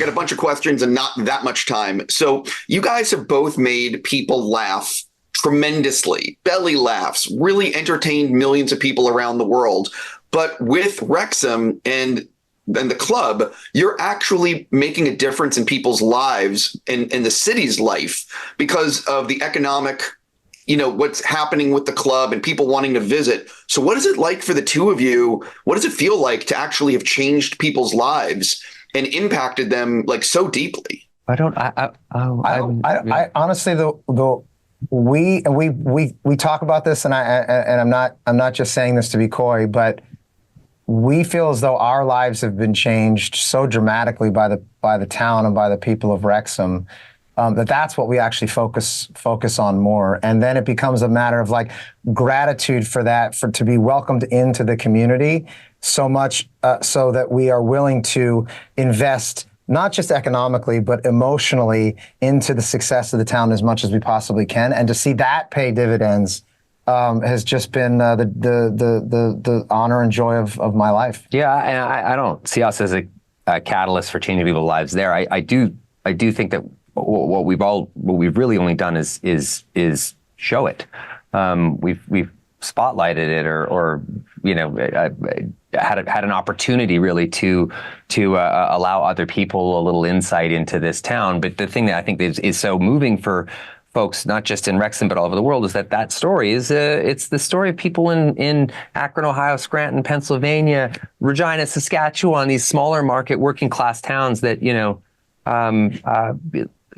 got a bunch of questions and not that much time. So you guys have both made people laugh tremendously, belly laughs, really entertained millions of people around the world. But with Wrexham and the club, you're actually making a difference in people's lives and in the city's life because of the economic, what's happening with the club and people wanting to visit. So what is it like for the two of you? What does it feel like to actually have changed people's lives and impacted them like so deeply? I honestly, we talk about this, and I'm not just saying this to be coy, but we feel as though our lives have been changed so dramatically by the town and by the people of Wrexham, that's what we actually focus on more. And then it becomes a matter of like gratitude for to be welcomed into the community so much so that we are willing to invest not just economically, but emotionally into the success of the town as much as we possibly can. And to see that pay dividends has just been the honor and joy of my life. Yeah, and I don't see us as a catalyst for changing people's lives there. I do think that what we've really only done is show it. We've spotlighted it or had an opportunity really to allow other people a little insight into this town. But the thing that I think is so moving for folks, not just in Wrexham, but all over the world, is that story is it's the story of people in Akron, Ohio, Scranton, Pennsylvania, Regina, Saskatchewan, these smaller market working class towns that,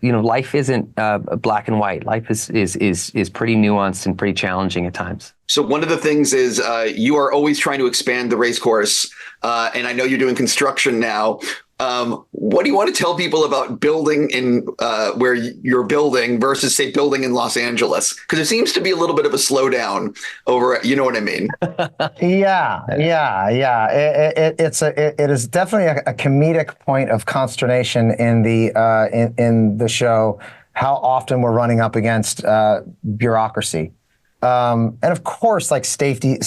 life isn't black and white. Life is pretty nuanced and pretty challenging at times. So one of the things is you are always trying to expand the race course, and I know you're doing construction now. What do you want to tell people about building in where you're building versus, say, building in Los Angeles? Because there seems to be a little bit of a slowdown over, you know what I mean? Yeah. It is definitely a comedic point of consternation in the show, how often we're running up against bureaucracy. And of course, like safety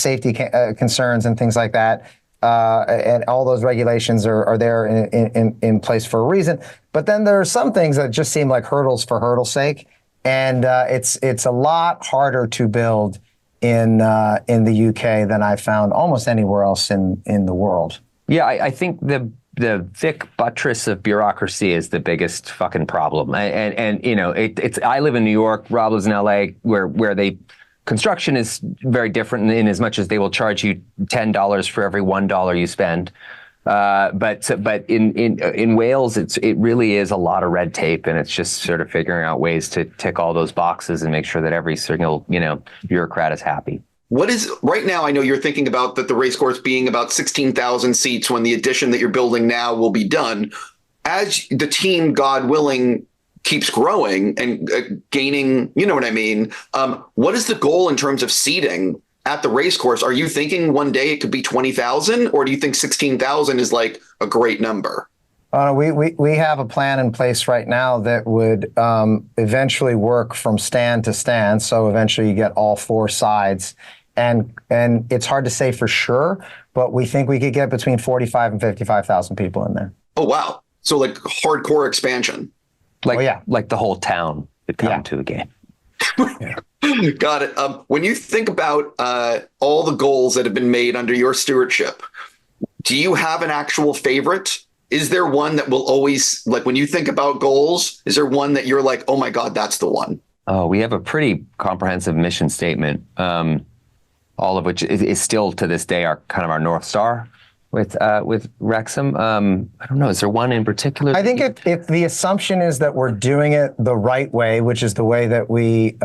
concerns and things like that. And all those regulations are there in place for a reason. But then there are some things that just seem like hurdles for hurdle's sake. And it's a lot harder to build in the UK than I've found almost anywhere else in the world. Yeah, I think the thick buttress of bureaucracy is the biggest fucking problem. And it's I live in New York, Rob lives in LA, where construction is very different in as much as they will charge you $10 for every $1 you spend. But in Wales, it really is a lot of red tape, and it's just sort of figuring out ways to tick all those boxes and make sure that every single bureaucrat is happy. What is right now? I know you're thinking about that the race course being about 16,000 seats when the addition that you're building now will be done. As the team, God willing, keeps growing and gaining, you know what I mean? What is the goal in terms of seating at the race course? Are you thinking one day it could be 20,000, or do you think 16,000 is like a great number? We have a plan in place right now that would eventually work from stand to stand. So eventually you get all four sides. And it's hard to say for sure, but we think we could get between 45 and 55,000 people in there. Oh, wow. So like hardcore expansion. Like the whole town could come to the game. Got it. When you think about all the goals that have been made under your stewardship, do you have an actual favorite? Is there one that will always, like when you think about goals, is there one that you're like, oh my God, that's the one? Oh, we have a pretty comprehensive mission statement, all of which is still to this day our North Star. With Wrexham, I don't know. Is there one in particular? I think if the assumption is that we're doing it the right way, which is the way that we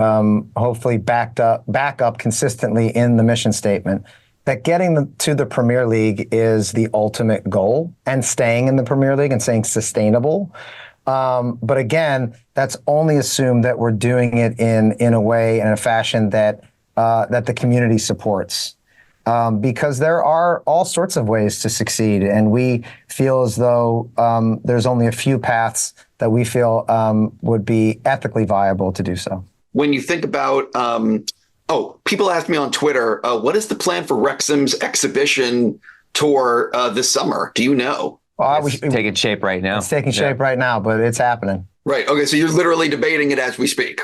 hopefully back up consistently in the mission statement, that getting to the Premier League is the ultimate goal, and staying in the Premier League and staying sustainable. But again, that's only assumed that we're doing it in a way and a fashion that the community supports. Because there are all sorts of ways to succeed, and we feel as though there's only a few paths that we feel would be ethically viable to do so. When you think about, people ask me on Twitter, what is the plan for Wrexham's exhibition tour this summer? Do you know? It's taking shape right now. It's taking shape right now, but it's happening. Right. Okay. So you're literally debating it as we speak.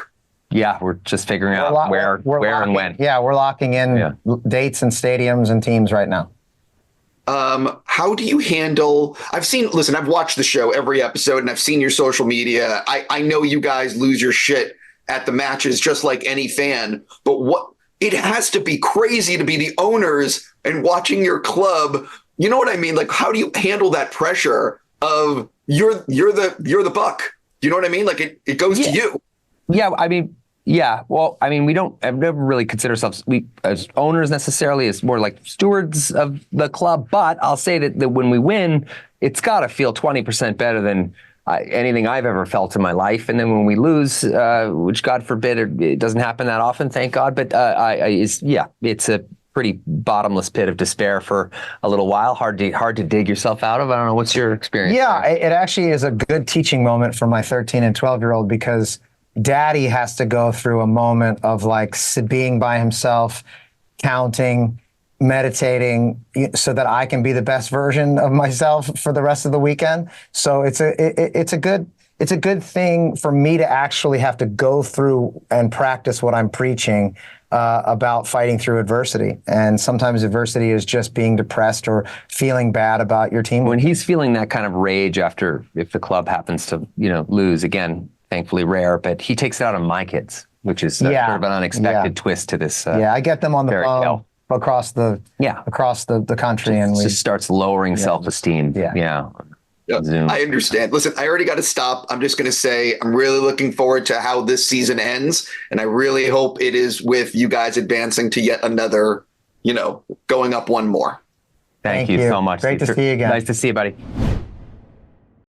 Yeah, we're just figuring out where and when. Yeah, we're locking in dates and stadiums and teams right now. How do you handle? I've watched the show every episode, and I've seen your social media. I know you guys lose your shit at the matches, just like any fan. But it has to be crazy to be the owners and watching your club. You know what I mean? Like, how do you handle that pressure of you're the buck? You know what I mean? Like it goes to you. Yeah, I mean, yeah. Well, I mean, I've never really considered ourselves as owners necessarily. It's more like stewards of the club. But I'll say that when we win, it's got to feel 20% better than anything I've ever felt in my life. And then when we lose, which God forbid, it doesn't happen that often, thank God. But it's a pretty bottomless pit of despair for a little while. Hard to dig yourself out of. I don't know. What's your experience? Yeah, it actually is a good teaching moment for my 13 and 12-year-old because Daddy has to go through a moment of like being by himself, counting, meditating, so that I can be the best version of myself for the rest of the weekend. So it's a good thing for me to actually have to go through and practice what I'm preaching about fighting through adversity. And sometimes adversity is just being depressed or feeling bad about your team. When he's feeling that kind of rage if the club happens to lose again. Thankfully rare, but he takes it out on my kids, which is sort of an unexpected twist to this. I get them on the phone across the country, and just starts lowering self-esteem. Yeah. I understand. Listen, I already got to stop. I'm just going to say I'm really looking forward to how this season ends, and I really hope it is with you guys advancing to yet another, going up one more. Thank you so much. Great to see you again. Nice to see you, buddy.